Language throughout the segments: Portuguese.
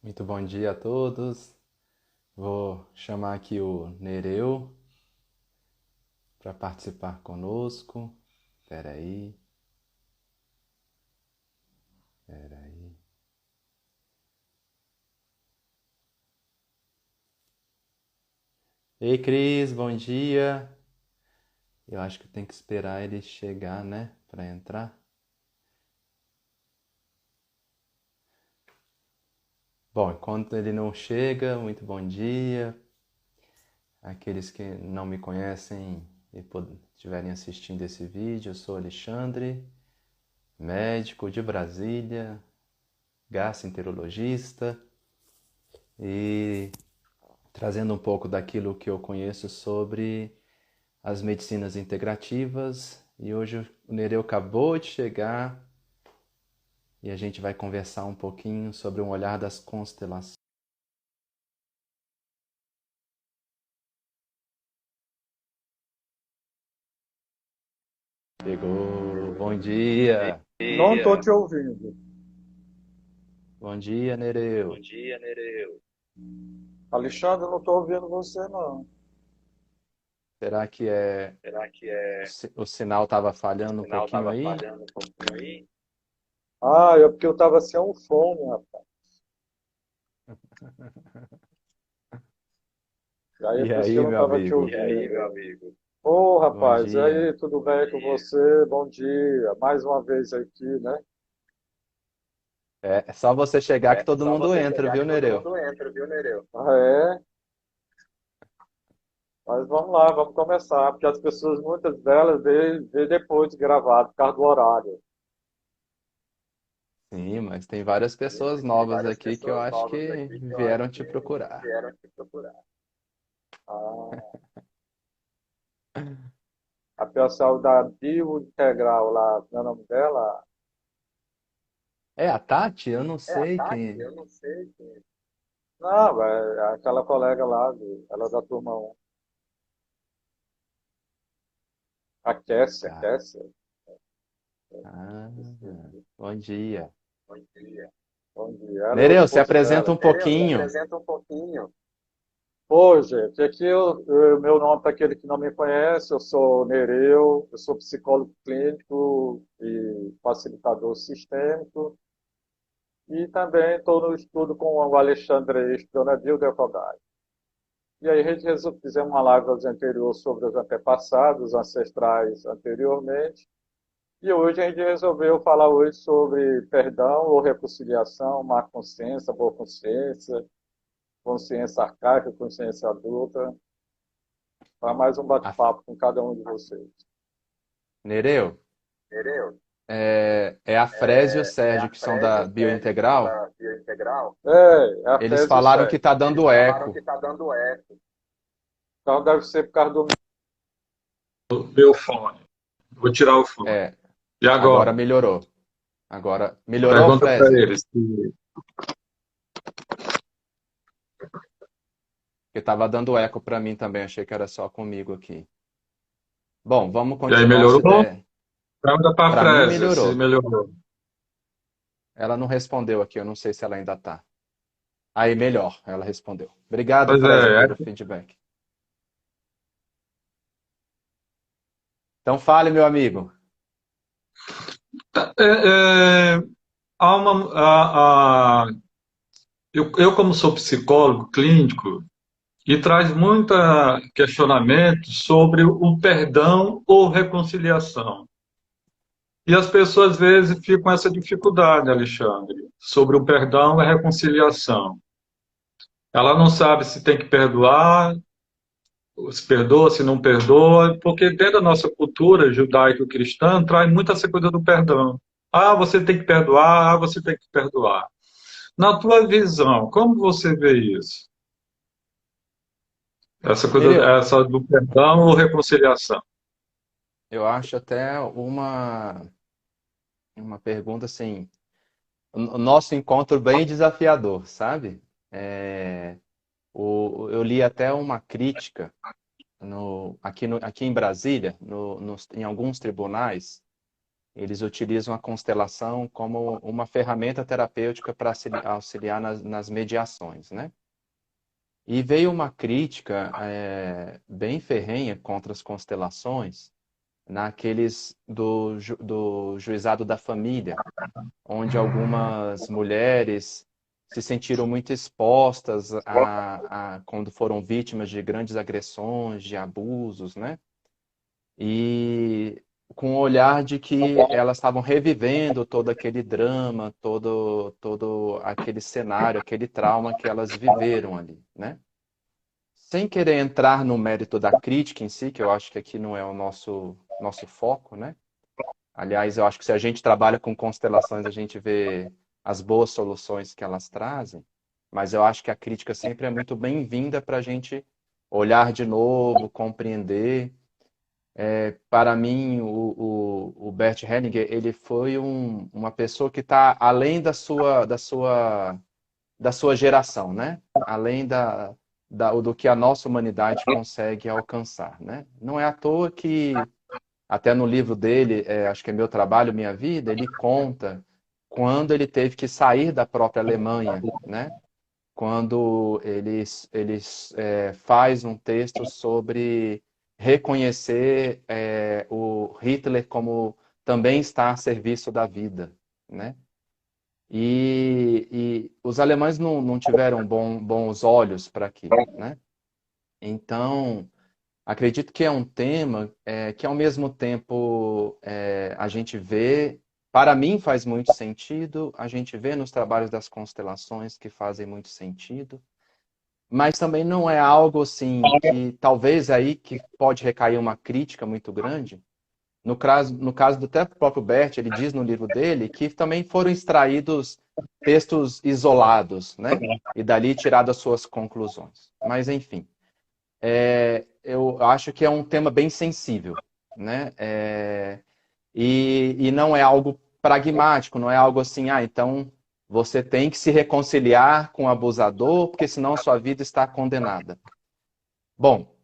Muito bom dia a todos. Vou chamar aqui o Nereu para participar conosco. Espera aí, espera aí. Ei, Cris, bom dia. Eu acho que tem que esperar ele chegar, né, para entrar. Bom, enquanto ele não chega, muito bom dia. Aqueles que não me conhecem e estiverem assistindo esse vídeo, eu sou Alexandre, médico de Brasília, gastroenterologista e trazendo um pouco daquilo que eu conheço sobre as medicinas integrativas. E hoje o Nereu acabou de chegar e a gente vai conversar um pouquinho sobre um olhar das constelações. Chegou, bom dia. Não estou te ouvindo. Bom dia, Nereu. Alexandre, eu não estou ouvindo você, não. Será que o sinal estava falhando um pouquinho aí? Ah, é porque eu estava sem um fone, rapaz. E aí é E por isso que eu aí, não meu estava te amigo? ouvindo. Ô, Bom rapaz, e dia. aí, tudo bem com você? Bom dia. Mais uma vez aqui, né? É só você chegar que todo mundo entra, viu, Nereu? Ah, é? Mas vamos lá, vamos começar, porque as pessoas, muitas delas, vê depois gravado, por causa do horário. Sim, mas tem várias pessoas novas aqui que eu acho que vieram te procurar. Ah, a pessoal da Bio Integral lá, não é o nome dela? É a Tati? Eu não sei quem. Não, é aquela colega lá, ela é da turma 1. A Kessia, Tá. Kessia. Ah, bom dia. Bom dia. Ela é o Nereu, se esposo apresenta dela. um pouquinho. Ô, gente, aqui meu nome para aquele que não me conhece, eu sou Nereu, eu sou psicólogo clínico e facilitador sistêmico. E também estou no estudo com o Alexandre Estronadil Decodai. E aí a gente fizemos uma live anterior sobre os antepassados, ancestrais anteriormente. E hoje a gente resolveu falar hoje sobre perdão ou reconciliação, má consciência, boa consciência, consciência arcaica, consciência adulta, para mais um A- bate-papo com cada um de vocês. Nereu, é a Frese e o Sérgio, que são da Biointegral. É a Eles Fez e o falaram que Sérgio. tá dando eco. Então deve ser por causa do Meu fone. Vou tirar o fone. É, E agora agora? melhorou. Agora melhorou, Pergunta para Frese? eles. Porque tava dando eco para mim também, achei que era só comigo aqui. Bom, vamos E aí, continuar essa melhorou? ideia. Pergunta para a Para mim Frésia se melhorou. melhorou. Ela não respondeu aqui, eu não sei se ela ainda tá. Aí, melhor, ela respondeu. Obrigado, Pois Freze, é, pelo feedback. Então fale, meu amigo. é, há uma, eu, como sou psicólogo clínico, e traz muito questionamento sobre o perdão ou reconciliação. E as pessoas, às vezes, ficam com essa dificuldade, Alexandre, sobre o perdão e a reconciliação. Ela não sabe se tem que perdoar, se perdoa, se não perdoa, porque dentro da nossa cultura judaico-cristã traz muito essa coisa do perdão. Ah, você tem que perdoar, ah, você tem que perdoar. Na tua visão, como você vê isso? Essa coisa, Nereu, essa do perdão ou reconciliação? eu acho até uma pergunta assim, o nosso encontro bem desafiador, sabe? É, eu li até uma crítica aqui em Brasília, em alguns tribunais, Eles utilizam a constelação como uma ferramenta terapêutica para auxiliar nas mediações, né? E veio uma crítica bem ferrenha contra as constelações naqueles do juizado da família, onde algumas mulheres se sentiram muito expostas quando foram vítimas de grandes agressões, de abusos, né? E com o olhar de que elas estavam revivendo todo aquele drama, todo aquele cenário, aquele trauma que elas viveram ali, né? Sem querer entrar no mérito da crítica em si, que eu acho que aqui não é o nosso foco, né? Aliás, eu acho que se a gente trabalha com constelações, a gente vê as boas soluções que elas trazem, mas eu acho que a crítica sempre é muito bem-vinda para a gente olhar de novo, compreender. Para mim, o Bert Hellinger, ele foi uma pessoa que está além da sua geração, né? Além do que a nossa humanidade consegue alcançar, né? Não é à toa que até no livro dele, acho que é Meu Trabalho, Minha Vida, ele conta quando ele teve que sair da própria Alemanha, né? Quando ele faz um texto sobre reconhecer o Hitler como também está a serviço da vida, né? E os alemães não tiveram bons olhos para aquilo, né? Então, acredito que é um tema que, ao mesmo tempo, a gente vê, para mim faz muito sentido, a gente vê nos trabalhos das constelações que fazem muito sentido, mas também não é algo assim que talvez aí que pode recair uma crítica muito grande. No caso do até próprio Bert, ele diz no livro dele que também foram extraídos textos isolados, né? E dali tiradas as suas conclusões. Mas, enfim. Eu acho que é um tema bem sensível, né? E não é algo pragmático, não é algo assim, então você tem que se reconciliar com o abusador, porque senão sua vida está condenada. Bom,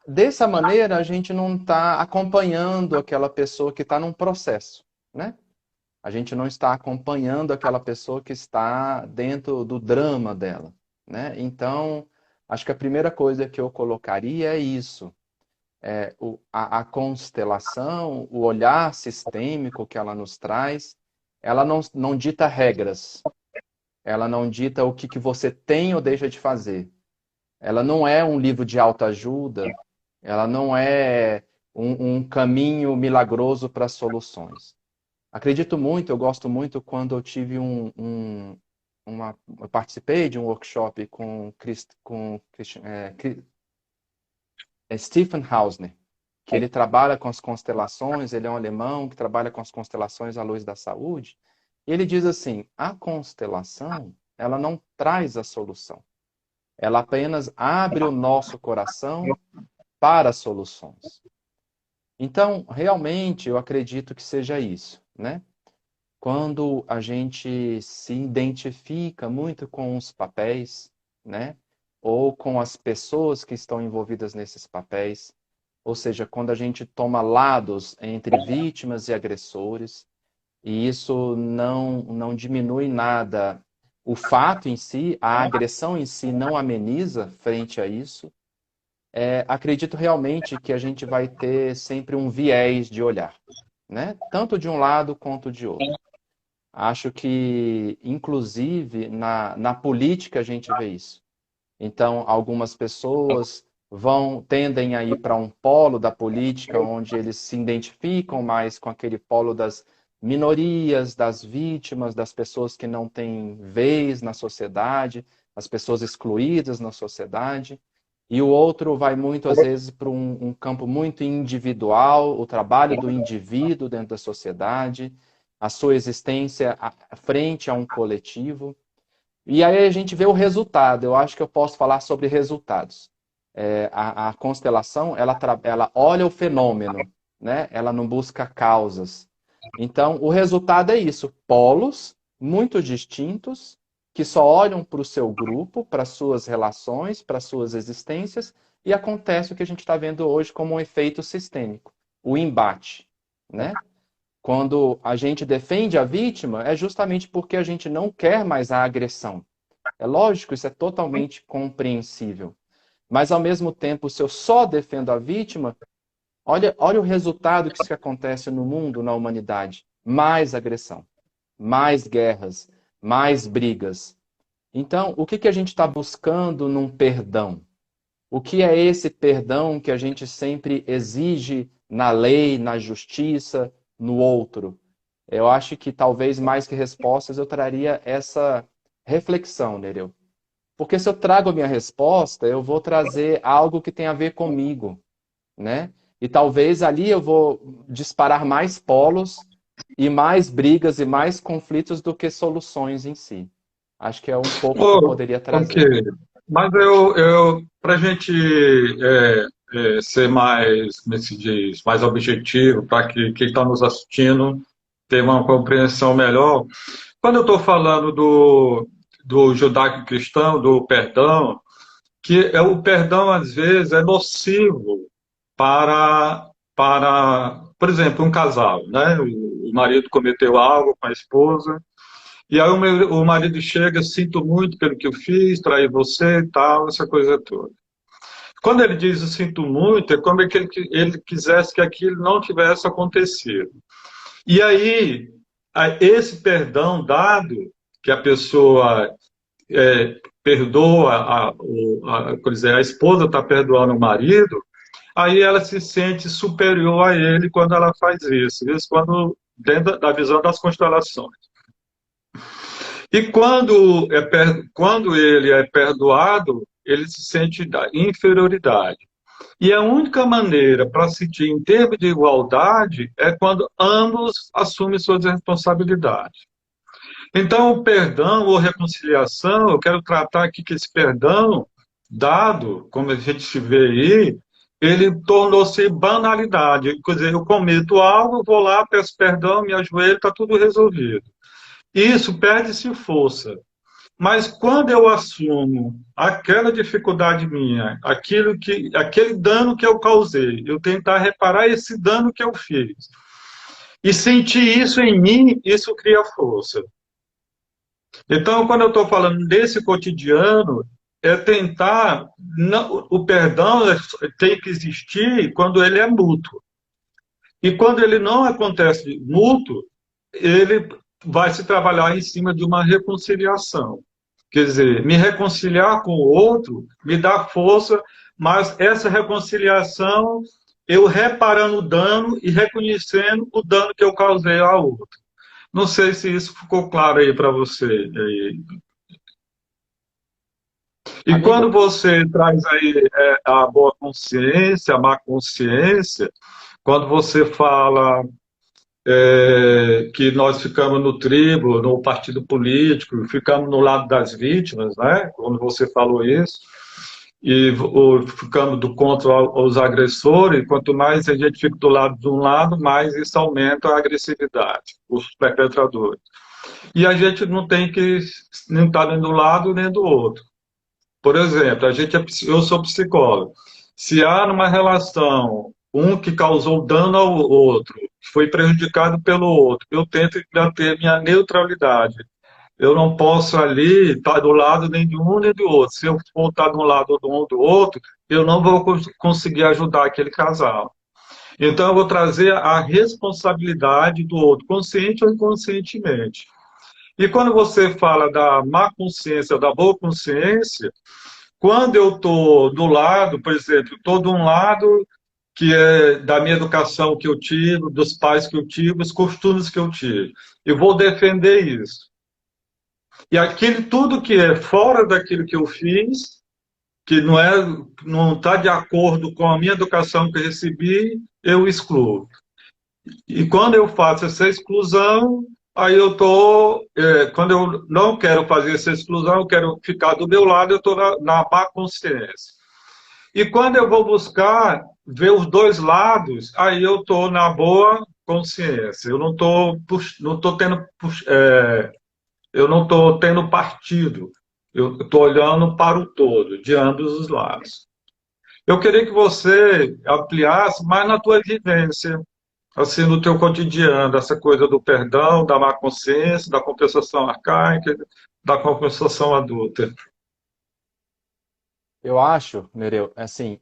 dessa maneira a gente não está acompanhando aquela pessoa que está num processo, né? A gente não está acompanhando aquela pessoa que está dentro do drama dela, né? Então, acho que a primeira coisa que eu colocaria é isso. A constelação, o olhar sistêmico que ela nos traz, ela não dita regras, ela não dita o que você tem ou deixa de fazer. Ela não é um livro de autoajuda, ela não é um caminho milagroso para soluções. Acredito muito, eu gosto muito quando eu tive eu participei de um workshop com Stephen Hausner, que ele trabalha com as constelações, ele é um alemão que trabalha com as constelações à luz da saúde, e ele diz assim, a constelação, ela não traz a solução, ela apenas abre o nosso coração para soluções. Então, realmente, eu acredito que seja isso, né? Quando a gente se identifica muito com os papéis, né? Ou com as pessoas que estão envolvidas nesses papéis, ou seja, quando a gente toma lados entre vítimas e agressores, e isso não diminui nada. O fato em si, a agressão em si não ameniza frente a isso. Acredito realmente que a gente vai ter sempre um viés de olhar, né? Tanto de um lado quanto de outro. Acho que, inclusive, na política a gente vê isso. Então, algumas pessoas tendem a ir para um polo da política onde eles se identificam mais com aquele polo das minorias, das vítimas, das pessoas que não têm vez na sociedade, as pessoas excluídas na sociedade. E o outro vai muito, às vezes, para um campo muito individual, o trabalho do indivíduo dentro da sociedade, a sua existência frente a um coletivo. E aí a gente vê o resultado. Eu acho que eu posso falar sobre resultados. A constelação, ela olha o fenômeno, né? Ela não busca causas. Então, o resultado é isso. Polos muito distintos, que só olham para o seu grupo, para suas relações, para suas existências, e acontece o que a gente está vendo hoje como um efeito sistêmico, o embate, né? quando a gente defende a vítima, é justamente porque a gente não quer mais a agressão. É lógico, isso é totalmente compreensível. Mas, ao mesmo tempo, se eu só defendo a vítima, olha o resultado que isso que acontece no mundo, na humanidade. Mais agressão, mais guerras, mais brigas. Então, o que a gente está buscando num perdão? O que é esse perdão que a gente sempre exige na lei, na justiça, no outro? Eu acho que talvez mais que respostas eu traria essa reflexão, Nereu. Porque se eu trago a minha resposta, eu vou trazer algo que tem a ver comigo, né? E talvez ali eu vou disparar mais polos e mais brigas e mais conflitos do que soluções em si. Acho que é um pouco que eu Oh, poderia ok. trazer. Mas para a gente ser mais, como é que se diz, mais objetivo, para que quem está nos assistindo tenha uma compreensão melhor, quando eu estou falando do judaico-cristão, do perdão, que o perdão às vezes é nocivo por exemplo, um casal, né? O marido cometeu algo com a esposa, e aí o marido chega, sinto muito pelo que eu fiz, traí você e tal, essa coisa toda. Quando ele diz eu sinto muito, é como é que ele quisesse que aquilo não tivesse acontecido. E aí, esse perdão dado, que a pessoa perdoa, quer dizer, a esposa está perdoando o marido, aí ela se sente superior a ele quando ela faz isso. Isso quando, dentro da visão das constelações. E quando ele é perdoado, ele se sente da inferioridade. E a única maneira para sentir em termos de igualdade é quando ambos assumem suas responsabilidades. Então, o perdão ou reconciliação, eu quero tratar aqui que esse perdão dado, como a gente se vê aí, ele tornou-se banalidade. Quer dizer, eu cometo algo, vou lá, peço perdão, me ajoelho, está tudo resolvido. Isso perde-se força. Mas quando eu assumo aquela dificuldade minha, aquele dano que eu causei, eu tentar reparar esse dano que eu fiz, e sentir isso em mim, isso cria força. Então, quando eu estou falando desse cotidiano, é tentar. O perdão tem que existir quando ele é mútuo. E quando ele não acontece mútuo, ele vai se trabalhar em cima de uma reconciliação. Quer dizer, me reconciliar com o outro me dá força, mas essa reconciliação, eu reparando o dano e reconhecendo o dano que eu causei ao outro. Não sei se isso ficou claro aí para você. E quando Amigo, você traz aí a boa consciência, a má consciência, quando você fala que nós ficamos no tribo, no partido político, ficamos no lado das vítimas, né? Quando você falou isso, ou ficamos contra os agressores, quanto mais a gente fica do lado de um lado, mais isso aumenta a agressividade, os perpetradores. E a gente não tem que nem estar nem do lado nem do outro. Por exemplo, eu sou psicólogo. Se há numa relação um que causou dano ao outro, que foi prejudicado pelo outro, eu tento manter minha neutralidade. Eu não posso ali estar do lado nem de um nem do outro. Se eu for estar de um lado ou do outro, eu não vou conseguir ajudar aquele casal. Então, eu vou trazer a responsabilidade do outro, consciente ou inconscientemente. E quando você fala da má consciência, da boa consciência, quando eu estou do lado, por exemplo, estou de um lado que é da minha educação que eu tive, dos pais que eu tive, os costumes que eu tive, eu vou defender isso. E tudo que é fora daquilo que eu fiz, que não está de acordo com a minha educação que eu recebi, eu excluo. E quando eu faço essa exclusão, aí quando eu não quero fazer essa exclusão, eu quero ficar do meu lado, eu estou na má consciência. E quando eu vou buscar ver os dois lados, aí eu estou na boa consciência. Eu não estou tendo partido. Eu estou olhando para o todo, de ambos os lados. Eu queria que você ampliasse mais na tua vivência. assim, no teu cotidiano, essa coisa do perdão, da má consciência, da compensação arcaica, da compensação adulta? Eu acho, Nereu, assim,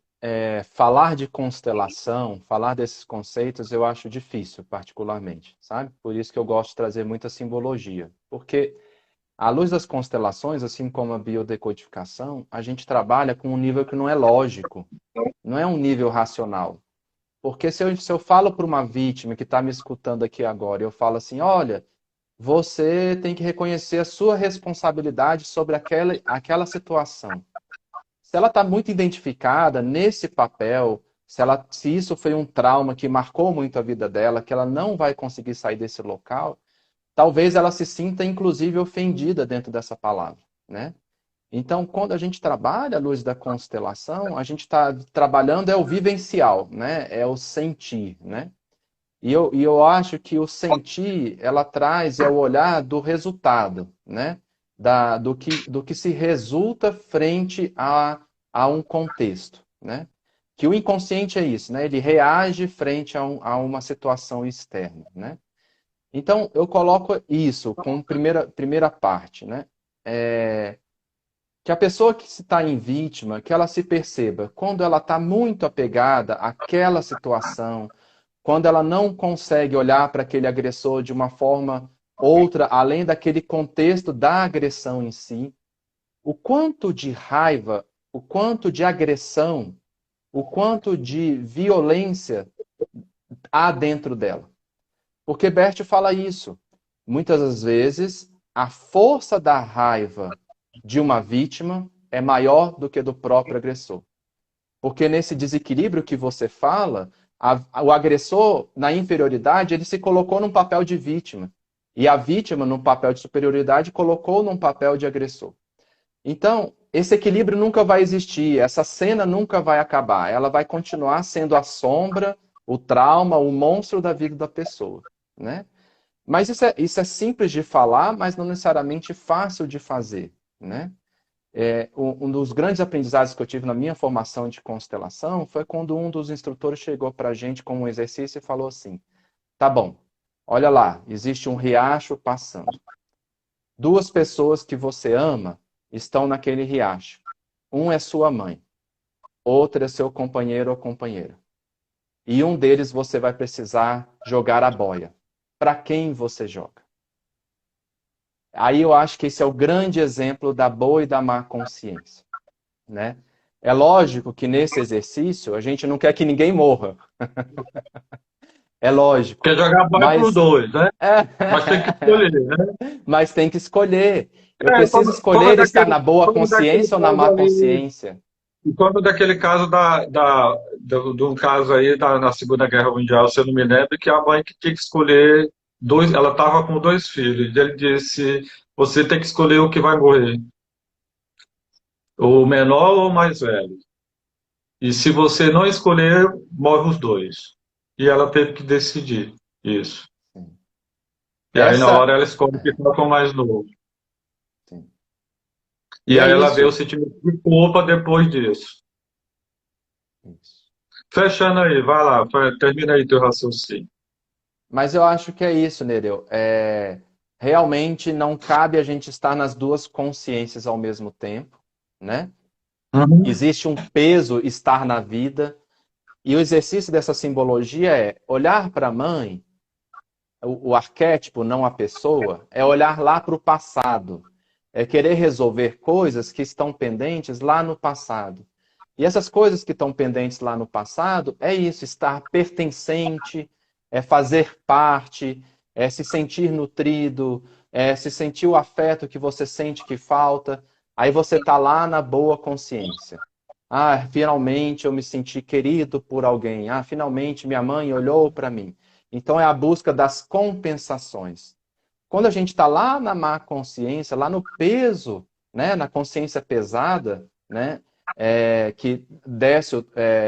falar de constelação, falar desses conceitos, eu acho difícil, particularmente, sabe? Por isso que eu gosto de trazer muita simbologia. Porque, à luz das constelações, assim como a biodecodificação, a gente trabalha com um nível que não é lógico, não é um nível racional. Porque se eu falo para uma vítima que está me escutando aqui agora, eu falo assim, olha, você tem que reconhecer a sua responsabilidade sobre aquela situação. Se ela está muito identificada nesse papel, se isso foi um trauma que marcou muito a vida dela, que ela não vai conseguir sair desse local, talvez ela se sinta, inclusive, ofendida dentro dessa palavra, né? Então, quando a gente trabalha a luz da constelação, a gente está trabalhando o vivencial, né? É o sentir, né? E eu acho que o sentir, ela traz o olhar do resultado, né? Do que se resulta frente a um contexto, né? Que o inconsciente é isso, né? Ele reage frente a uma situação externa, né? Então, eu coloco isso como primeira parte, né? Que a pessoa que está em vítima, que ela se perceba, quando ela está muito apegada àquela situação, quando ela não consegue olhar para aquele agressor de uma forma outra, além daquele contexto da agressão em si, o quanto de raiva, o quanto de agressão, o quanto de violência há dentro dela. Porque Bert fala isso. Muitas das vezes, a força da raiva de uma vítima é maior do que do próprio agressor. Porque nesse desequilíbrio que você fala, o agressor, na inferioridade, ele se colocou num papel de vítima. E a vítima, num papel de superioridade, colocou num papel de agressor. Então, esse equilíbrio nunca vai existir, essa cena nunca vai acabar. Ela vai continuar sendo a sombra, o trauma, o monstro da vida da pessoa, né? Mas isso é simples de falar, mas não necessariamente fácil de fazer, né? Um dos grandes aprendizados que eu tive na minha formação de constelação foi quando um dos instrutores chegou para a gente com um exercício e falou assim: tá bom, olha lá, existe um riacho passando. Duas pessoas que você ama estão naquele riacho. Um é sua mãe, outro é seu companheiro ou companheira. E um deles você vai precisar jogar a boia. Para quem você joga? Aí eu acho que esse é o grande exemplo da boa e da má consciência, né? É lógico que nesse exercício a gente não quer que ninguém morra. É lógico. Quer jogar bola para os Mas, dois, né? Mas tem que escolher, né? mas tem que escolher. Eu preciso Como é escolher estar na boa como é daquele consciência ou na caso má ali, consciência. e como daquele caso de um caso aí na Segunda Guerra Mundial, se eu não me lembro, que a mãe que tinha que escolher dois, ela estava com dois filhos, e ele disse, você tem que escolher o que vai morrer, o menor ou o mais velho. E se você não escolher, morre os dois. E ela teve que decidir isso. Sim. E aí na Essa. hora ela escolhe ficar com o mais novo. Sim. E E é aí ela vê o isso. sentimento de culpa depois disso. Isso. Fechando aí, vai lá, termina aí teu raciocínio. Mas eu acho que é isso, Nereu. Realmente não cabe a gente estar nas duas consciências ao mesmo tempo, né? Uhum. Existe um peso estar na vida. E o exercício dessa simbologia é olhar para a mãe, o arquétipo, não a pessoa, é olhar lá para o passado. É querer resolver coisas que estão pendentes lá no passado. E essas coisas que estão pendentes lá no passado é isso, estar pertencente, é fazer parte, é se sentir nutrido, é se sentir o afeto que você sente que falta. Aí você está lá na boa consciência. Ah, finalmente eu me senti querido por alguém. Ah, finalmente minha mãe olhou para mim. Então é a busca das compensações. Quando a gente está lá na má consciência, lá no peso, né, na consciência pesada, né, que Décio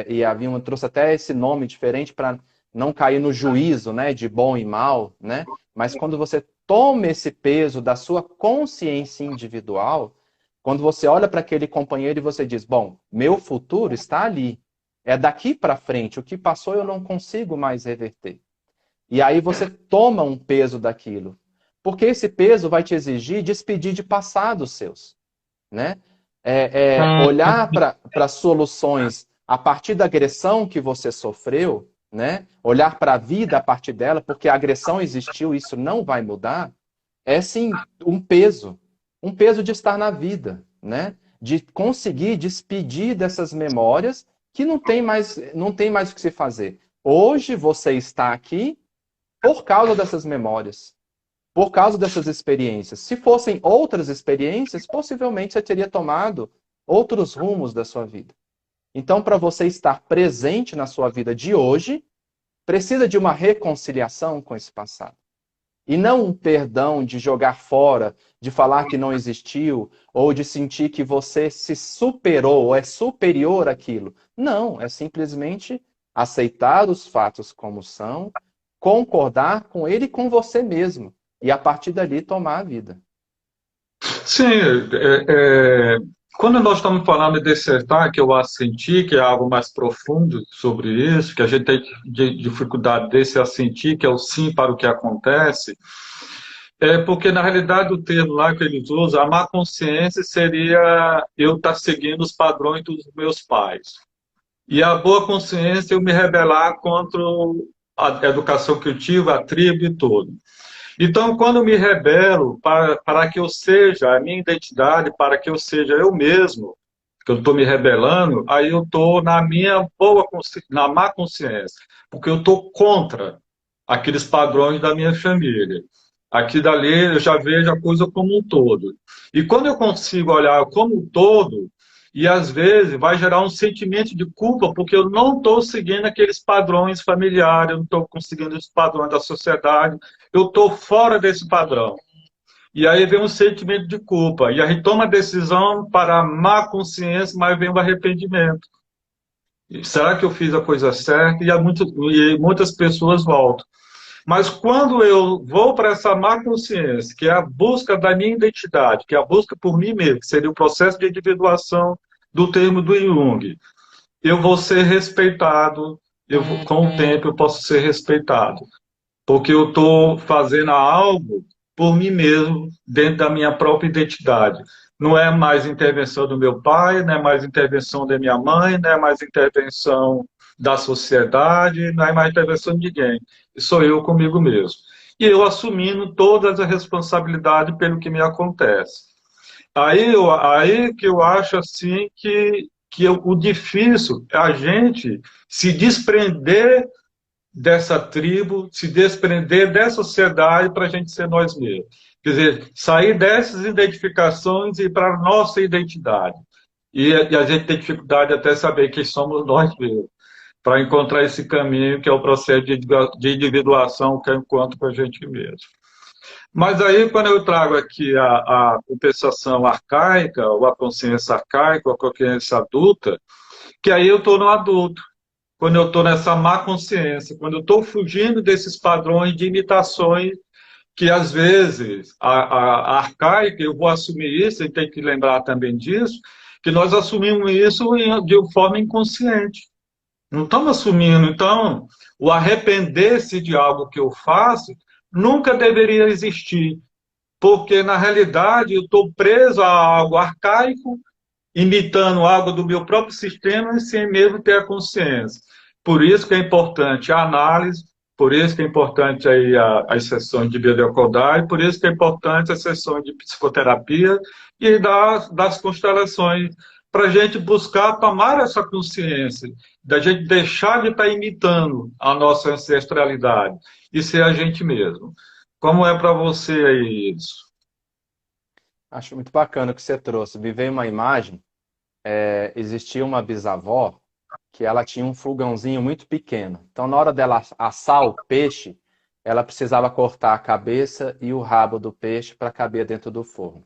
e Avião trouxe até esse nome diferente para não cair no juízo, né, de bom e mal, né? Mas quando você toma esse peso da sua consciência individual, quando você olha para aquele companheiro e você diz, bom, meu futuro está ali, é daqui para frente, o que passou eu não consigo mais reverter. E aí você toma um peso daquilo. Porque esse peso vai te exigir despedir de passados seus, né? Olhar para soluções a partir da agressão que você sofreu, né? Olhar para a vida a partir dela, porque a agressão existiu, isso não vai mudar, é sim um peso de estar na vida, né? De conseguir despedir dessas memórias que não tem mais o que se fazer. Hoje você está aqui por causa dessas memórias, por causa dessas experiências. Se fossem outras experiências, possivelmente você teria tomado outros rumos da sua vida. Então, para você estar presente na sua vida de hoje, precisa de uma reconciliação com esse passado. E não um perdão de jogar fora, de falar que não existiu, ou de sentir que você se superou, ou é superior àquilo. Não, é simplesmente aceitar os fatos como são, concordar com ele e com você mesmo. E a partir dali tomar a vida. Sim, quando nós estamos falando de dissertar, que eu assenti, que é algo mais profundo sobre isso, que a gente tem dificuldade desse assentir, que é o sim para o que acontece, é porque, na realidade, o termo lá que eles usam, a má consciência seria eu estar seguindo os padrões dos meus pais. E a boa consciência eu me rebelar contra a educação que eu tive, a tribo e tudo. Então, quando eu me rebelo para que eu seja a minha identidade, para que eu seja eu mesmo, que eu estou me rebelando, aí eu estou na minha na má consciência, porque eu estou contra aqueles padrões da minha família. Aqui dali eu já vejo a coisa como um todo. E quando eu consigo olhar como um todo, e às vezes vai gerar um sentimento de culpa, porque eu não estou seguindo aqueles padrões familiares, eu não estou conseguindo os padrões da sociedade, eu estou fora desse padrão. E aí vem um sentimento de culpa. E aí toma a decisão para a má consciência, mas vem o arrependimento. Será que eu fiz a coisa certa? E muitas pessoas voltam. Mas quando eu vou para essa má consciência, que é a busca da minha identidade, que é a busca por mim mesmo, que seria o processo de individuação do termo do Jung, eu vou ser respeitado, com o tempo eu posso ser respeitado, porque eu estou fazendo algo por mim mesmo, dentro da minha própria identidade. Não é mais intervenção do meu pai, não é mais intervenção da minha mãe, não é mais intervenção da sociedade, não é mais intervenção de ninguém. Sou eu comigo mesmo. E eu assumindo todas as responsabilidades pelo que me acontece. Aí que eu acho assim que o difícil é a gente se desprender dessa tribo, se desprender dessa sociedade para a gente ser nós mesmos. Quer dizer, sair dessas identificações e ir para a nossa identidade. E a gente tem dificuldade até saber quem somos nós mesmos, para encontrar esse caminho que é o processo de individuação que é o encontro com a gente mesmo. Mas aí, quando eu trago aqui a compensação arcaica, ou a consciência arcaica, ou a consciência adulta, que aí eu estou no adulto. Quando eu estou nessa má consciência, quando eu estou fugindo desses padrões de imitações que, às vezes, a arcaica, eu vou assumir isso, e tem que lembrar também disso, que nós assumimos isso de forma inconsciente. Não estamos assumindo. Então, o arrepender-se de algo que eu faço nunca deveria existir, porque, na realidade, eu estou preso a algo arcaico, imitando algo do meu próprio sistema, sem mesmo ter a consciência. Por isso que é importante a análise, por isso que é importante aí as sessões de biodecodagem, por isso que é importante as sessões de psicoterapia e das constelações, para a gente buscar tomar essa consciência, da gente deixar de estar imitando a nossa ancestralidade e ser a gente mesmo. Como é para você aí isso? Acho muito bacana o que você trouxe. Me veio uma imagem, existia uma bisavó que ela tinha um fogãozinho muito pequeno. Então, na hora dela assar o peixe, ela precisava cortar a cabeça e o rabo do peixe para caber dentro do forno.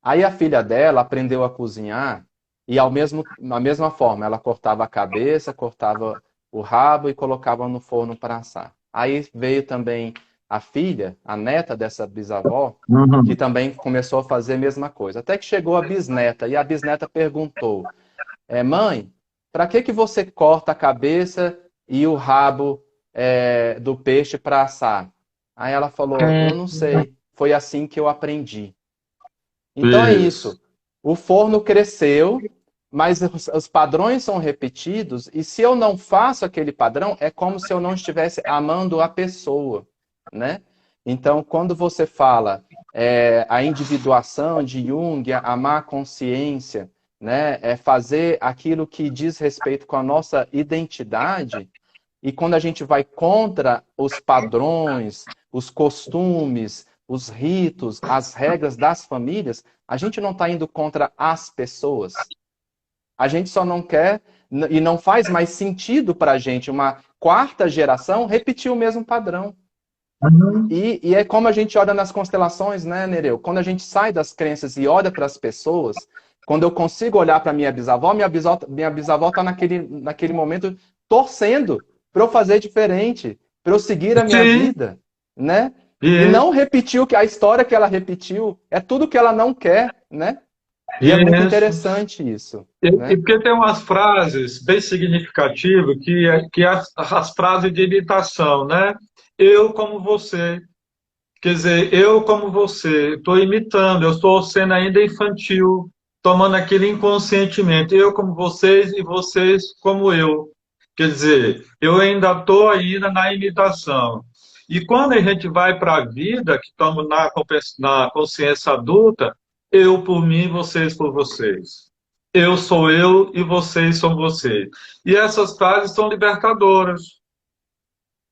Aí a filha dela aprendeu a cozinhar e da mesma forma, ela cortava a cabeça, cortava o rabo e colocava no forno para assar. Aí veio também a filha, a neta dessa bisavó, que Uhum. também começou a fazer a mesma coisa. Até que chegou a bisneta e a bisneta perguntou: mãe, para que você corta a cabeça e o rabo do peixe para assar? Aí ela falou, eu não sei, foi assim que eu aprendi. Então é Isso. isso. O forno cresceu, mas os padrões são repetidos, e se eu não faço aquele padrão, é como se eu não estivesse amando a pessoa, né? Então, quando você fala a individuação de Jung, a má consciência, né, é fazer aquilo que diz respeito com a nossa identidade, e quando a gente vai contra os padrões, os costumes, os ritos, as regras das famílias, a gente não está indo contra as pessoas. A gente só não quer, e não faz mais sentido para a gente, uma quarta geração, repetir o mesmo padrão. Uhum. E é como a gente olha nas constelações, né, Nereu? Quando a gente sai das crenças e olha para as pessoas, quando eu consigo olhar para minha bisavó está naquele momento torcendo para eu fazer diferente, para eu seguir a minha Sim, vida, né? E não isso, repetir a história que ela repetiu, é tudo que ela não quer, né? E é muito isso. interessante isso, E né? porque tem umas frases bem significativas que as frases de imitação, né? Eu como você. Quer dizer, eu como você, estou imitando, eu estou sendo ainda infantil, tomando aquilo inconscientemente. Eu como vocês e vocês como eu. Quer dizer, eu ainda estou ainda na imitação. E quando a gente vai para a vida, que estamos na consciência adulta, eu por mim, vocês por vocês. Eu sou eu e vocês são vocês. E essas frases são libertadoras.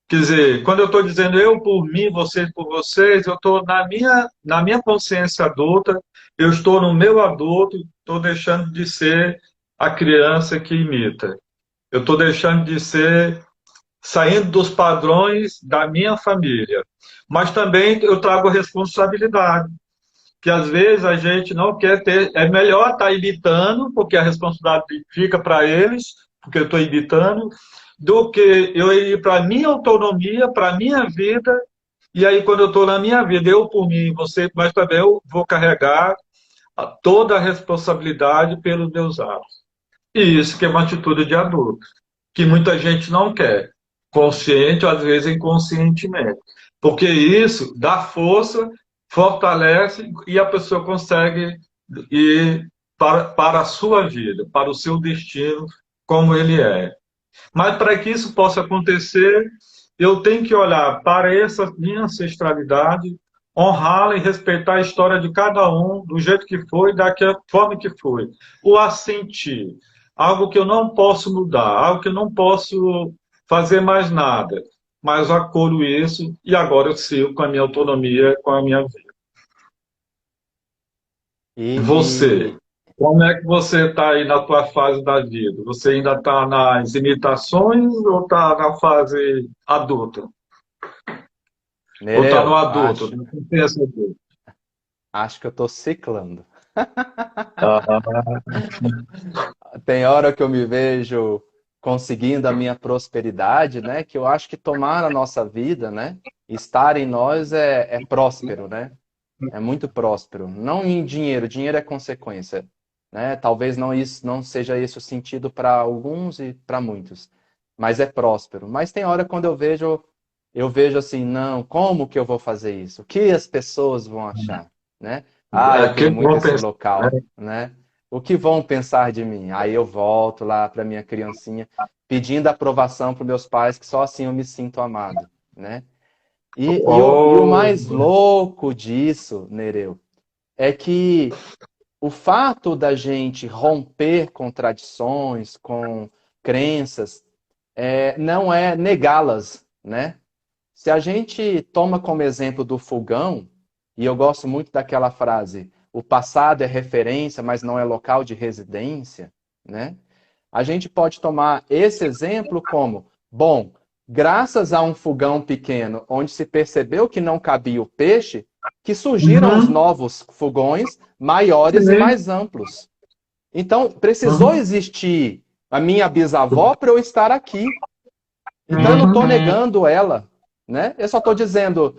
Quer dizer, quando eu estou dizendo eu por mim, vocês por vocês, eu estou na minha consciência adulta, eu estou no meu adulto, estou deixando de ser a criança que imita. Eu estou deixando de ser, saindo dos padrões da minha família. Mas também eu trago responsabilidade, que às vezes a gente não quer ter. É melhor estar imitando, porque a responsabilidade fica para eles, porque eu estou imitando, do que eu ir para a minha autonomia, para a minha vida, e aí quando eu estou na minha vida, eu por mim, você, mas também eu vou carregar toda a responsabilidade pelos meus atos. E isso que é uma atitude de adulto, que muita gente não quer, consciente ou às vezes inconscientemente. Porque isso dá força, fortalece e a pessoa consegue ir para a sua vida, para o seu destino, como ele é. Mas para que isso possa acontecer, eu tenho que olhar para essa minha ancestralidade, honrá-la e respeitar a história de cada um, do jeito que foi, da forma que foi. O assentir, algo que eu não posso mudar, algo que eu não posso fazer mais nada, mas eu acolho isso e agora eu sigo com a minha autonomia, com a minha vida. Você, E, como é que você está aí na tua fase da vida? Você ainda está nas imitações ou está na fase adulta? Ou está no Nereu, adulto? Não pensa adulto. acho que eu estou ciclando. Ah, Tem hora que eu me vejo conseguindo a minha prosperidade, né? Que eu acho que tomar a nossa vida, né? Estar em nós é próspero, né? É muito próspero. Não em dinheiro, dinheiro é consequência, né? Talvez não seja esse o sentido para alguns e para muitos, mas é próspero. Mas tem hora quando eu vejo assim, não, como que eu vou fazer isso? O que as pessoas vão achar, né? Ah, eu que tenho muito bom esse pensar, né? local, né? O que vão pensar de mim? Aí eu volto lá para minha criancinha, pedindo aprovação para meus pais, que só assim eu me sinto amado, né? E o Oh, mais louco disso, Nereu, é que o fato da gente romper com tradições, com crenças, não é negá-las, né? Se a gente toma como exemplo do fogão, e eu gosto muito daquela frase, o passado é referência, mas não é local de residência, né? A gente pode tomar esse exemplo como, bom, graças a um fogão pequeno, onde se percebeu que não cabia o peixe, que surgiram os uhum, novos fogões maiores e sim, mais amplos. Então, precisou uhum, existir a minha bisavó para eu estar aqui. Então, eu não estou uhum. negando ela, né? Eu só estou dizendo,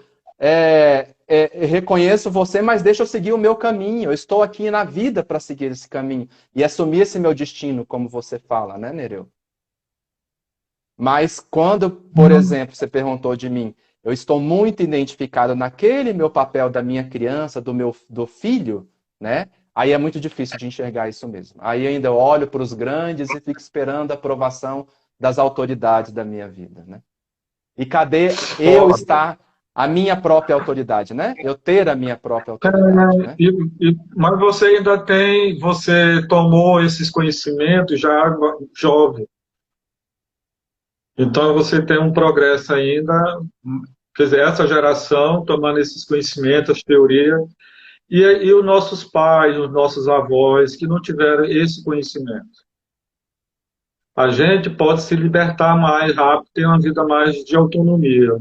reconheço você, mas deixa eu seguir o meu caminho. Eu estou aqui na vida para seguir esse caminho e assumir esse meu destino, como você fala, né, Nereu? Mas quando, por exemplo, você perguntou de mim, eu estou muito identificado naquele meu papel da minha criança, do filho, né? Aí é muito difícil de enxergar isso mesmo. Aí ainda eu olho para os grandes e fico esperando a aprovação das autoridades da minha vida, né? E cadê eu Olha, estar a minha própria autoridade, né? Eu ter a minha própria autoridade, né? mas você ainda tem, você tomou esses conhecimentos já jovem. Então você tem um progresso ainda, quer dizer, essa geração tomando esses conhecimentos, teorias, e os nossos pais, os nossos avós que não tiveram esse conhecimento. A gente pode se libertar mais rápido, ter uma vida mais de autonomia.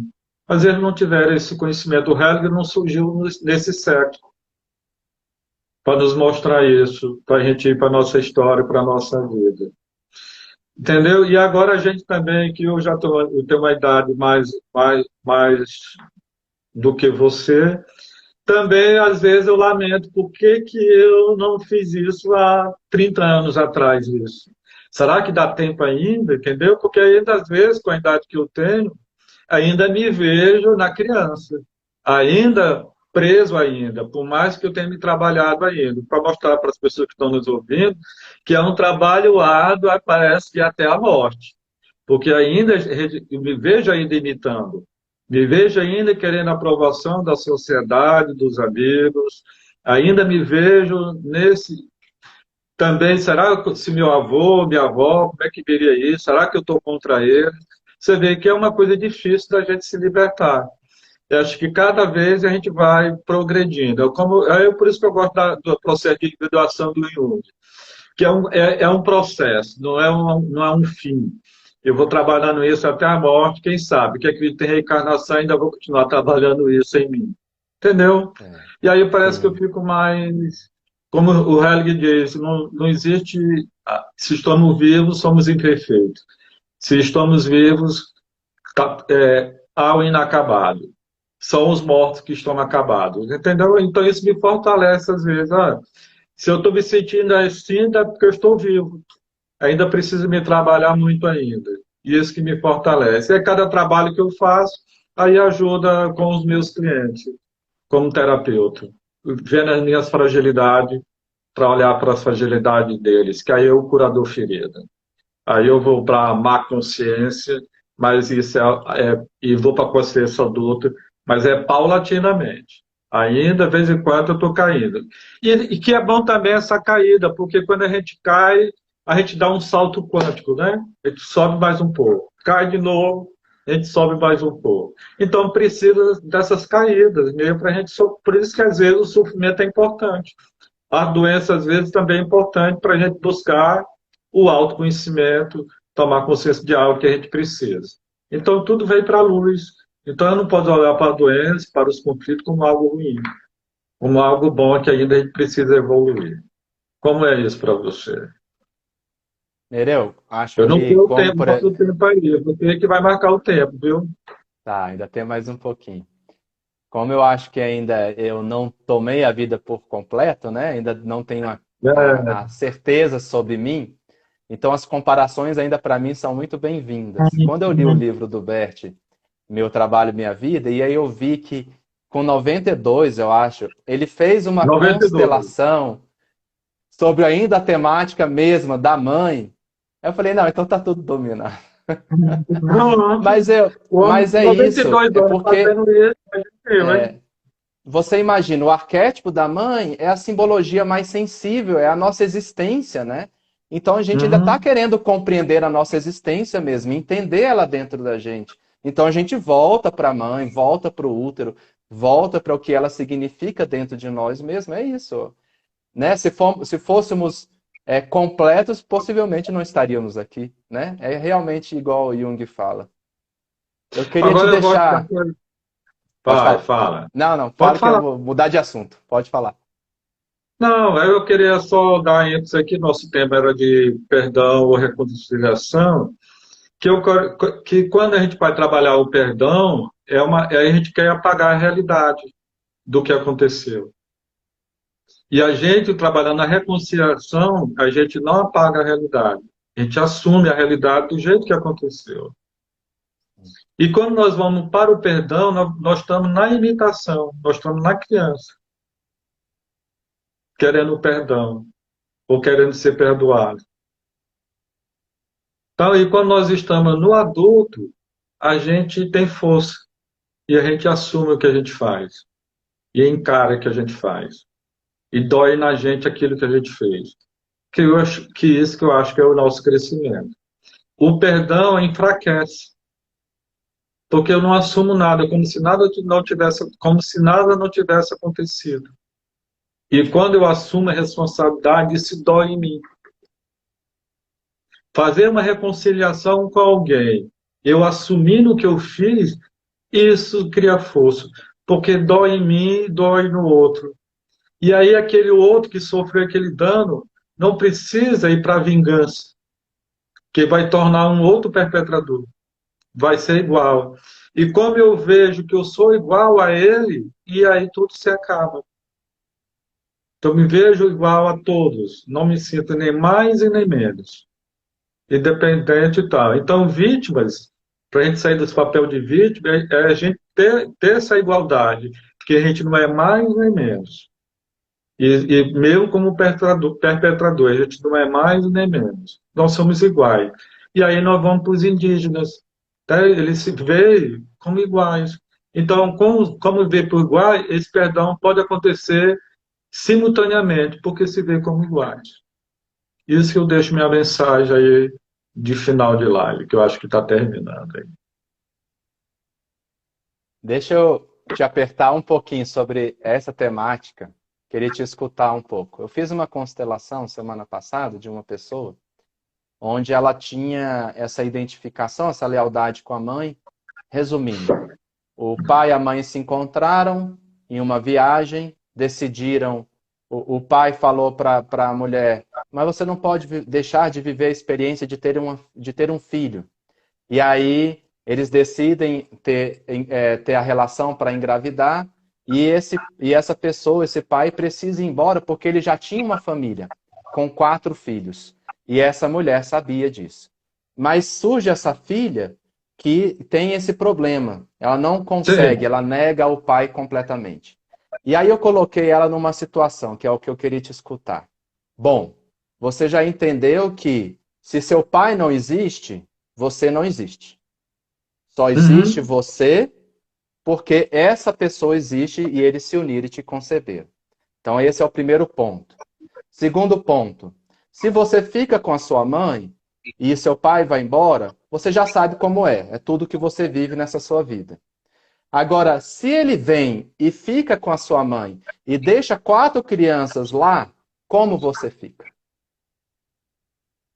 Mas eles não tiveram esse conhecimento. O Hellinger não surgiu nesse século para nos mostrar isso, para a gente ir para a nossa história, para a nossa vida. Entendeu? E agora a gente também, que eu tenho uma idade mais do que você, também às vezes eu lamento por que eu não fiz isso há 30 anos atrás. Isso. Será que dá tempo ainda? Entendeu? Porque ainda às vezes, com a idade que eu tenho, ainda me vejo na criança, ainda preso ainda, por mais que eu tenha me trabalhado ainda, para mostrar para as pessoas que estão nos ouvindo que é um trabalho árduo, parece que até a morte, porque ainda eu me vejo ainda imitando, me vejo ainda querendo a aprovação da sociedade, dos amigos, ainda me vejo nesse também, será que se meu avô, minha avó, como é que veria isso? Será que eu estou contra ele? Você vê que é uma coisa difícil da gente se libertar. Eu acho que cada vez a gente vai progredindo. Por isso que eu gosto do processo de individuação do Jung, que é um processo, não é um fim. Eu vou trabalhando isso até a morte, quem sabe, que acredita em reencarnação, ainda vou continuar trabalhando isso em mim. Entendeu? E aí parece que eu Sim. fico mais. Como o Helge diz, não existe. Se estamos vivos, somos imperfeitos. Se estamos vivos, há o inacabado. São os mortos que estão acabados. Entendeu? Então isso me fortalece às vezes. Se eu estou me sentindo assim, é porque eu estou vivo. Ainda preciso me trabalhar muito ainda. E isso que me fortalece. E cada trabalho que eu faço, aí ajuda com os meus clientes, como terapeuta. Vendo as minhas fragilidades, para olhar para as fragilidades deles, que aí é o curador ferida. Aí eu vou para a má consciência, mas isso e vou para a consciência adulta, mas é paulatinamente. Ainda, de vez em quando, eu estou caindo. E que é bom também essa caída, porque quando a gente cai, a gente dá um salto quântico, né? A gente sobe mais um pouco. Cai de novo, a gente sobe mais um pouco. Então, precisa dessas caídas, mesmo para a gente. Por isso que, às vezes, o sofrimento é importante. A doença, às vezes, também é importante para a gente buscar o autoconhecimento, tomar consciência de algo que a gente precisa. Então, tudo vem para a luz. Então, eu não posso olhar para a doença, para os conflitos, como algo ruim, como algo bom que ainda a gente precisa evoluir. Como é isso para você? Nereu, acho Eu não que tenho o tempo, bota o tempo aí. Você que vai marcar o tempo, viu? Tá, ainda tem mais um pouquinho. Como eu acho que ainda eu não tomei a vida por completo, né? Ainda não tenho É. a certeza sobre mim, então as comparações ainda para mim são muito bem-vindas. Quando eu li o livro do Bert, Meu Trabalho, Minha Vida, e aí eu vi que com 92, eu acho, ele fez uma 92. constelação sobre ainda a temática mesma da mãe. Eu falei, não, então tá tudo dominado. Não, Mas, o homem mas com é isso, 92 é anos porque fazendo isso, eu, hein? você imagina, o arquétipo da mãe é a simbologia mais sensível, é a nossa existência, né? Então a gente ainda está Uhum. querendo compreender a nossa existência mesmo, entender ela dentro da gente. Então a gente volta para a mãe, volta para o útero, volta para o que ela significa dentro de nós mesmo. É isso, né? Se fôssemos completos, possivelmente não estaríamos aqui, né? É realmente igual o Jung fala. Eu queria te Agora eu gosto da deixar. coisa. Pode Vai, falar. fala. Não, não, Pode fala que eu falar. vou mudar de assunto. Pode falar. Não, eu queria só dar ênfase aqui, nosso tema era de perdão ou reconciliação, que quando a gente vai trabalhar o perdão, a gente quer apagar a realidade do que aconteceu. E a gente, trabalhando a reconciliação, a gente não apaga a realidade. A gente assume a realidade do jeito que aconteceu. E quando nós vamos para o perdão, nós estamos na imitação, nós estamos na criança, querendo o perdão, ou querendo ser perdoado. Então, e quando nós estamos no adulto, a gente tem força, e a gente assume o que a gente faz, e encara o que a gente faz, e dói na gente aquilo que a gente fez. Que isso que eu acho que é o nosso crescimento. O perdão enfraquece, porque eu não assumo nada, como se nada não tivesse acontecido. E quando eu assumo a responsabilidade, isso dói em mim. Fazer uma reconciliação com alguém, eu assumindo o que eu fiz, isso cria força, porque dói em mim, dói no outro. E aí aquele outro que sofreu aquele dano não precisa ir para a vingança, que vai tornar um outro perpetrador. Vai ser igual. E como eu vejo que eu sou igual a ele, e aí tudo se acaba. Então me vejo igual a todos, não me sinto nem mais e nem menos, independente e tal. Então, vítimas, para a gente sair desse papel de vítima, é a gente ter essa igualdade, que a gente não é mais nem menos. E mesmo como perpetrador, a gente não é mais nem menos. Nós somos iguais. E aí nós vamos para os indígenas. Tá? Eles se veem como iguais. Então, como ver por iguais, esse perdão pode acontecer simultaneamente, porque se vê como iguais. Isso que eu deixo minha mensagem aí de final de live, que eu acho que está terminando aí. Deixa eu te apertar um pouquinho sobre essa temática. Queria te escutar um pouco. Eu fiz uma constelação semana passada de uma pessoa onde ela tinha essa identificação, essa lealdade com a mãe. Resumindo, o pai e a mãe se encontraram em uma viagem, decidiram. O pai falou para a mulher: mas você não pode deixar de viver a experiência de ter um filho. E aí eles decidem ter a relação para engravidar, e essa pessoa, esse pai, precisa ir embora porque ele já tinha uma família com 4 filhos. E essa mulher sabia disso. Mas surge essa filha que tem esse problema. Ela não consegue, Sim. ela nega o pai completamente. E aí eu coloquei ela numa situação, que é o que eu queria te escutar. Bom, você já entendeu que se seu pai não existe, você não existe. Só existe Uhum. você porque essa pessoa existe e eles se uniram e te conceberam. Então esse é o primeiro ponto. Segundo ponto, se você fica com a sua mãe e seu pai vai embora, você já sabe como é. É tudo que você vive nessa sua vida. Agora, se ele vem e fica com a sua mãe e deixa 4 crianças lá, como você fica?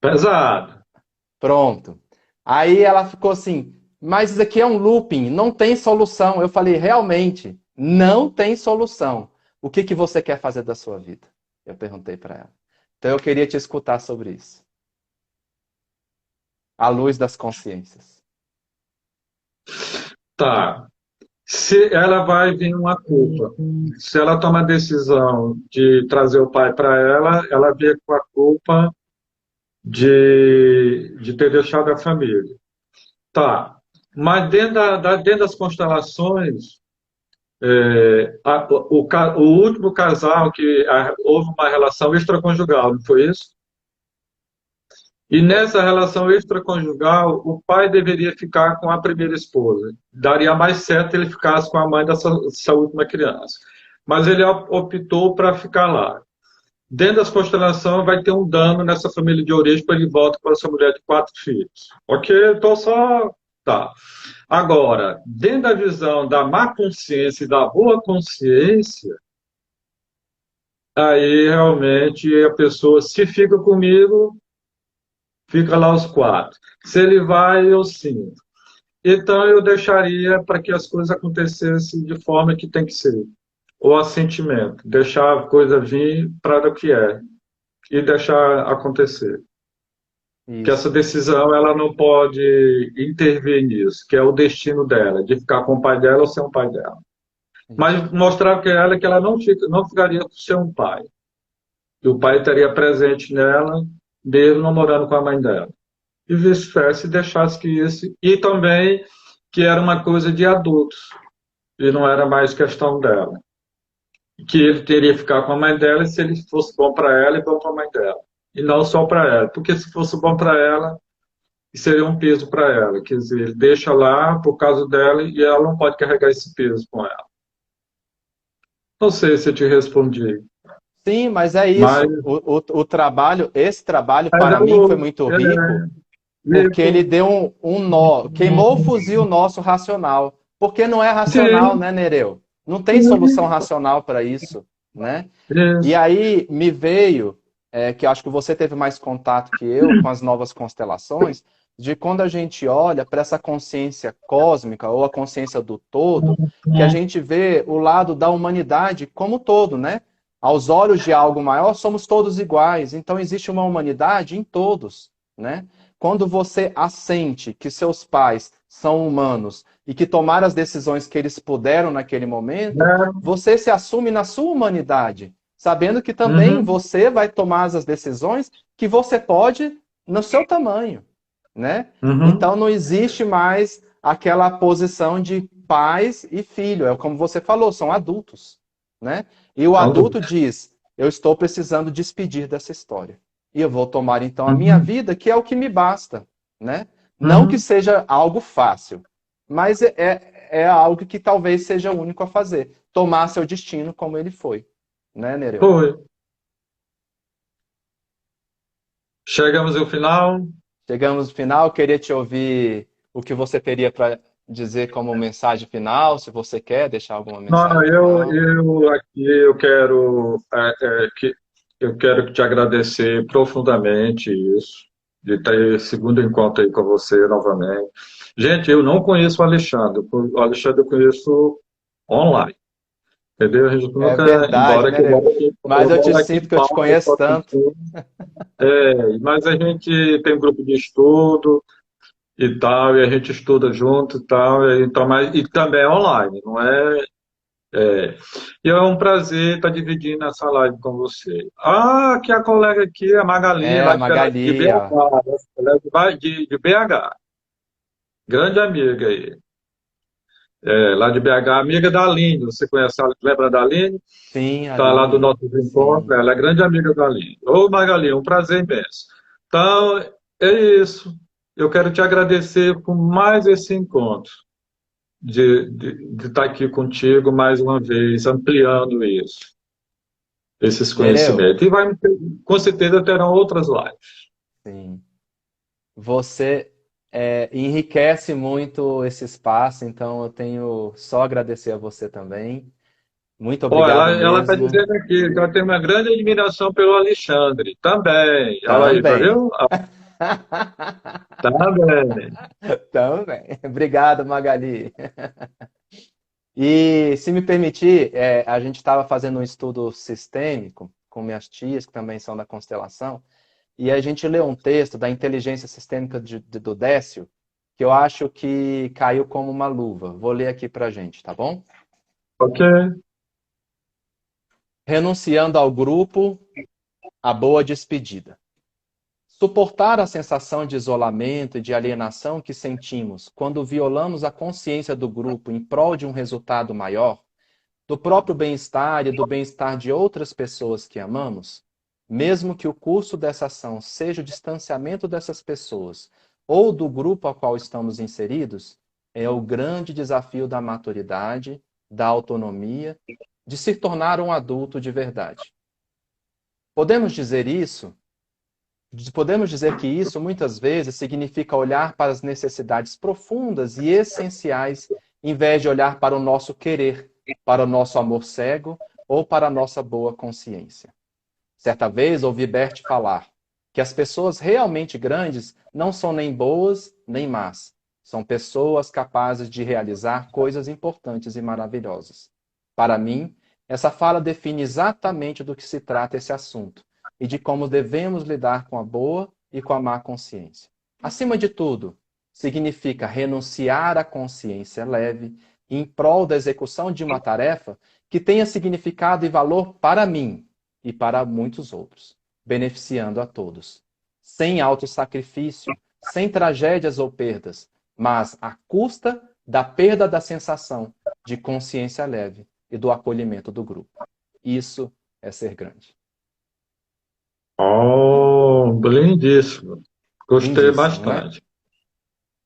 Pesado. Pronto. Aí ela ficou assim, mas isso aqui é um looping, não tem solução. Eu falei, realmente, não tem solução. O que que você quer fazer da sua vida? Eu perguntei para ela. Então eu queria te escutar sobre isso. À luz das consciências. Tá. Se ela vai vir uma culpa. Se ela toma a decisão de trazer o pai para ela vem com a culpa de ter deixado a família. Tá. Mas dentro das constelações, o último casal que houve uma relação extraconjugal, não foi isso? E nessa relação extraconjugal, o pai deveria ficar com a primeira esposa. Daria mais certo ele ficasse com a mãe dessa última criança. Mas ele optou para ficar lá. Dentro das constelações, vai ter um dano nessa família de origem para ele voltar para essa mulher de 4 filhos. Ok, então só. Tá. Agora, dentro da visão da má consciência e da boa consciência, aí realmente a pessoa, se fica comigo, fica lá os 4. Se ele vai, eu sinto. Então eu deixaria para que as coisas acontecessem de forma que tem que ser. O assentimento, deixar a coisa vir para o que é e deixar acontecer. Que essa Isso. decisão ela não pode intervir nisso, que é o destino dela, de ficar com o pai dela ou ser um pai dela. Isso. Mas mostrar para ela que ela não ficaria com ser um pai. Que o pai estaria presente nela, mesmo não morando com a mãe dela. E vice-versa, e deixasse que isso. E também que era uma coisa de adultos e não era mais questão dela. Que ele teria que ficar com a mãe dela e se ele fosse bom para ela e bom para a mãe dela. E não só para ela, porque se fosse bom para ela, seria um peso para ela. Quer dizer, ele deixa lá por causa dela e ela não pode carregar esse peso com ela. Não sei se eu te respondi, Sim, mas é mas, isso. O trabalho, esse trabalho mas para mim foi eu, muito rico, é, porque ele isso, deu um nó, queimou o fuzil nosso racional. Porque não é racional, sim, né, Nereu? Não tem solução racional para isso, né? E isso, aí me veio, que eu acho que você teve mais contato que eu com as novas constelações, de quando a gente olha para essa consciência cósmica ou a consciência do todo, que a gente vê o lado da humanidade como todo, né? Aos olhos de algo maior, somos todos iguais. Então existe uma humanidade em todos, né? Quando você assente que seus pais são humanos e que tomaram as decisões que eles puderam naquele momento, né? você se assume na sua humanidade, sabendo que também Uhum, você vai tomar as decisões que você pode no seu tamanho, né? uhum, Então não existe mais aquela posição de pais e filho, é como você falou, são adultos, né? E o adulto adulto. diz: eu estou precisando despedir dessa história. E eu vou tomar então a minha Uhum, vida, que é o que me basta, né? Não que uhum, seja algo fácil, mas é algo que talvez seja único a fazer. Tomar seu destino como ele foi, né, Nereu? foi. Chegamos ao final. Chegamos no final, queria te ouvir o que você teria para dizer como mensagem final, se você quer deixar alguma Não, mensagem final. eu aqui eu quero eu quero te agradecer profundamente isso, de ter esse segundo encontro aí com você novamente. Gente, eu não conheço o Alexandre. O Alexandre eu conheço online, entendeu? A gente É nunca, verdade, né, Nereu? Mas eu eu te moro aqui sinto em que eu te Palmas, conheço tanto. mas a gente tem um grupo de estudo e tal, e a gente estuda junto e tal, então, e também é online, não é? E é um prazer estar dividindo essa live com você. Ah, que a colega aqui, a Magali, É, lá a de Magali, ó. BH, né? Ela é de BH, grande amiga aí. Lá de BH, amiga da Aline, você conhece, lembra da Aline? Sim, Está lá do Aline. nosso encontro, Sim. ela é grande amiga da Aline. Ô, Magali, é um prazer imenso. Então, é isso. Eu quero te agradecer por mais esse encontro, de estar aqui contigo mais uma vez, ampliando isso. Esses Nereu, conhecimentos. Com certeza terão outras lives. sim. Você enriquece muito esse espaço, então eu tenho só a agradecer a você também. Muito Ó, obrigado ela está mesmo. dizendo aqui que ela tem uma grande admiração pelo Alexandre. Também. Olha aí, tá Também. vendo? Ah, também. Também. Obrigado, Magali. E se me permitir, a gente estava fazendo um estudo sistêmico com minhas tias, que também são da constelação, e a gente leu um texto da inteligência sistêmica do Décio, que eu acho que caiu como uma luva. Vou ler aqui para a gente, tá bom? Ok. Renunciando ao grupo, a boa despedida. Suportar a sensação de isolamento e de alienação que sentimos quando violamos a consciência do grupo em prol de um resultado maior, do próprio bem-estar e do bem-estar de outras pessoas que amamos, mesmo que o curso dessa ação seja o distanciamento dessas pessoas ou do grupo ao qual estamos inseridos, é o grande desafio da maturidade, da autonomia, de se tornar um adulto de verdade. Podemos dizer isso? Podemos dizer que isso muitas vezes significa olhar para as necessidades profundas e essenciais, em vez de olhar para o nosso querer, para o nosso amor cego ou para a nossa boa consciência. Certa vez ouvi Bert falar que as pessoas realmente grandes não são nem boas nem más. São pessoas capazes de realizar coisas importantes e maravilhosas. Para mim, essa fala define exatamente do que se trata esse assunto e de como devemos lidar com a boa e com a má consciência. Acima de tudo, significa renunciar à consciência leve em prol da execução de uma tarefa que tenha significado e valor para mim e para muitos outros, beneficiando a todos. Sem autossacrifício, sem tragédias ou perdas, mas à custa da perda da sensação de consciência leve e do acolhimento do grupo. Isso é ser grande. Oh, lindíssimo. Gostei Lindíssimo, né? bastante.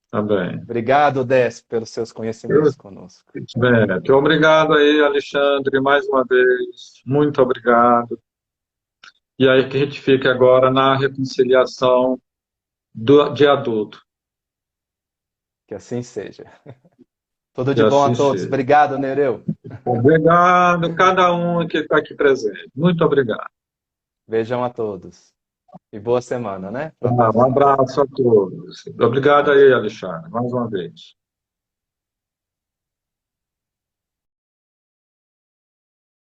Tá bem. Obrigado, Décio, pelos seus conhecimentos conosco. Bem, obrigado aí, Alexandre, mais uma vez. Muito obrigado. E aí que a gente fica agora na reconciliação de adulto. Que assim seja. Tudo Que de bom a assim todos. seja. Obrigado, Nereu. Obrigado, cada um que está aqui presente. Muito obrigado. Beijão a todos. E boa semana, né? Para Um todos nós. abraço a todos. Obrigado aí, Alexandre, mais uma vez.